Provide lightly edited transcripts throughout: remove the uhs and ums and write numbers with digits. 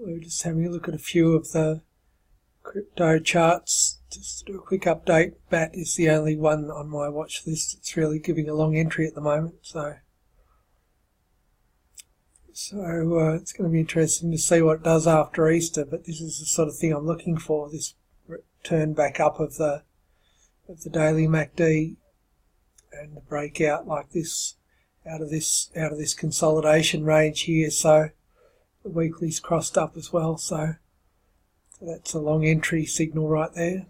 we're just having a look at a few of the crypto charts. Just to do a quick update, BAT is the only one on my watch list. It's really giving a long entry at the moment, so it's going to be interesting to see what it does after Easter. But this is the sort of thing I'm looking for, this turn back up of the daily MACD and the breakout like this out of this consolidation range here. So the weekly's crossed up as well, so that's a long entry signal right there.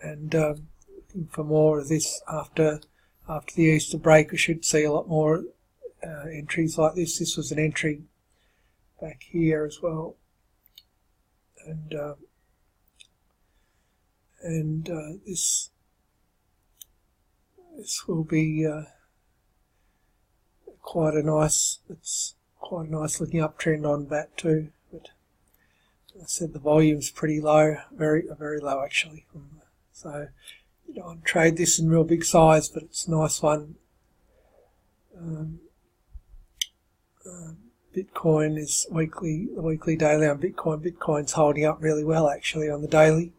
And looking for more of this after the Easter break. We should see a lot more entries like this. This was an entry back here as well, and this will be quite a nice looking uptrend on BAT too. But as I said, the volume's pretty low, very low actually. So you don't want to trade this in real big size, but it's a nice one. Bitcoin is the weekly daily on Bitcoin. Bitcoin's holding up really well actually on the daily.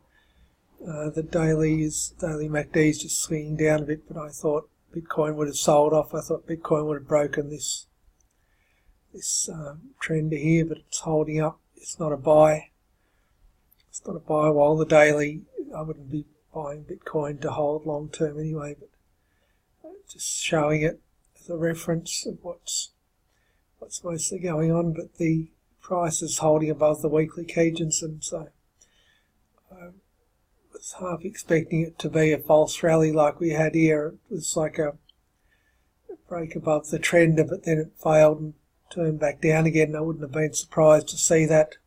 The daily MACD is just swinging down a bit, but I thought Bitcoin would have sold off. I thought Bitcoin would have broken this trend here, but it's holding up. It's not a buy. It's not a buy. While the daily, I wouldn't be buying Bitcoin to hold long term anyway, but just showing it as a reference of what's mostly going on. But the price is holding above the weekly Kijunsen, so I was half expecting it to be a false rally like we had here. It was like a break above the trend, but then it failed and turned back down again. I wouldn't have been surprised to see that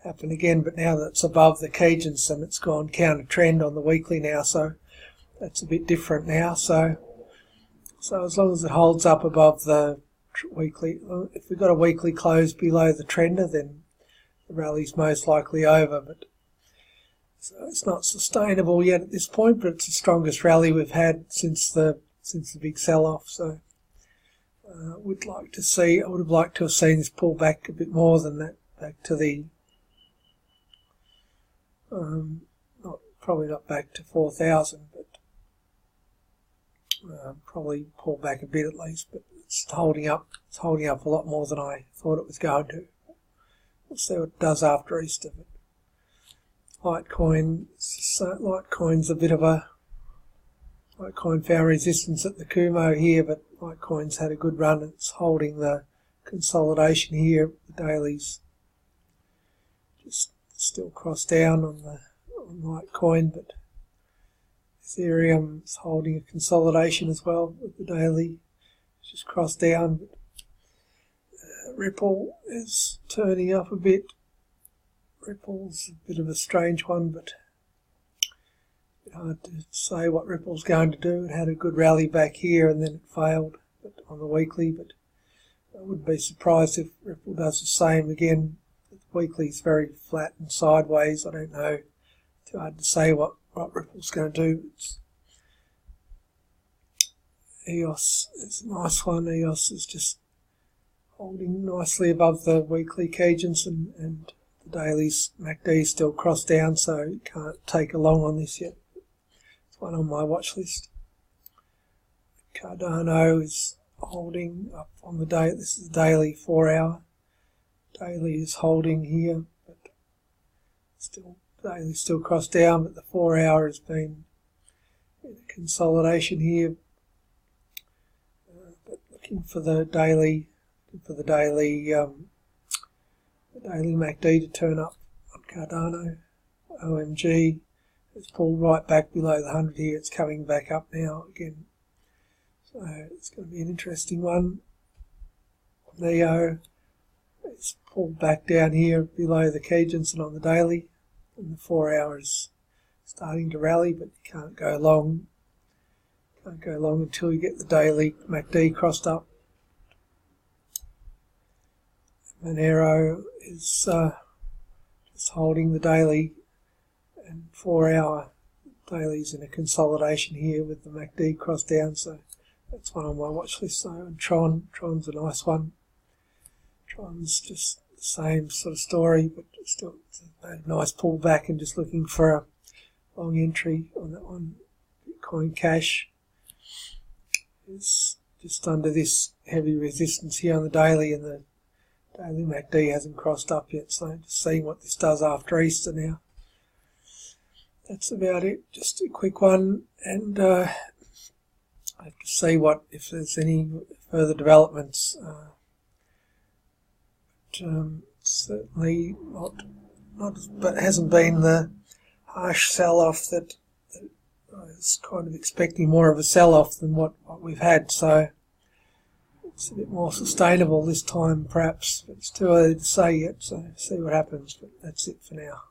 happen again, but now that it's above the Kijunsen, it's gone counter trend on the weekly now, so that's a bit different now. So as long as it holds up above the weekly, if we've got a weekly close below the trender, then the rally's most likely over. But so it's not sustainable yet at this point, but it's the strongest rally we've had since the big sell-off. So I would have liked to have seen this pull back a bit more than that, back to the probably not back to 4,000, but probably pull back a bit at least. But it's holding up. It's holding up a lot more than I thought it was going to. We'll see what it does after Easter. But Litecoin's a bit of a Litecoin found resistance at the Kumo here, but Litecoin's had a good run. It's holding the consolidation here. The daily's just still crossed down on Litecoin, but Ethereum's holding a consolidation as well with the daily. It's just crossed down. But Ripple is turning up a bit. Ripple's a bit of a strange one, but hard to say what Ripple's going to do. It had a good rally back here and then it failed on the weekly, but I wouldn't be surprised if Ripple does the same again. The weekly is very flat and sideways. I don't know. Too hard to say what Ripple's going to do. EOS is a nice one. EOS is just holding nicely above the weekly Kijunsen, and the daily's MACD is still crossed down, so you can't take a long on this yet. It's one on my watch list. Cardano is holding up on the day. This is the daily 4 hour. Daily is holding here, but daily still crossed down, but the 4 hour has been in a consolidation here. But looking for the daily MACD to turn up on Cardano. OMG has pulled right back below the 100 here. It's coming back up now again. So it's going to be an interesting one. NEO is pulled back down here below the Kijunsen on the daily, and the 4 hour is starting to rally, but you can't go long. Can't go long until you get the daily MACD crossed up. Monero is just holding the daily, and 4 hour daily's in a consolidation here with the MACD crossed down, so that's one on my watch list. So, and Tron's a nice one. Tron's just the same sort of story, but still made a nice pullback and just looking for a long entry on Bitcoin Cash. It's just under this heavy resistance here on the daily, and the daily MACD hasn't crossed up yet, so just seeing what this does after Easter now. That's about it, just a quick one, and I have to see if there's any further developments. Certainly not, but hasn't been the harsh sell-off that I was kind of expecting, more of a sell-off than what we've had, so it's a bit more sustainable this time perhaps, but it's too early to say yet, so see what happens, but that's it for now.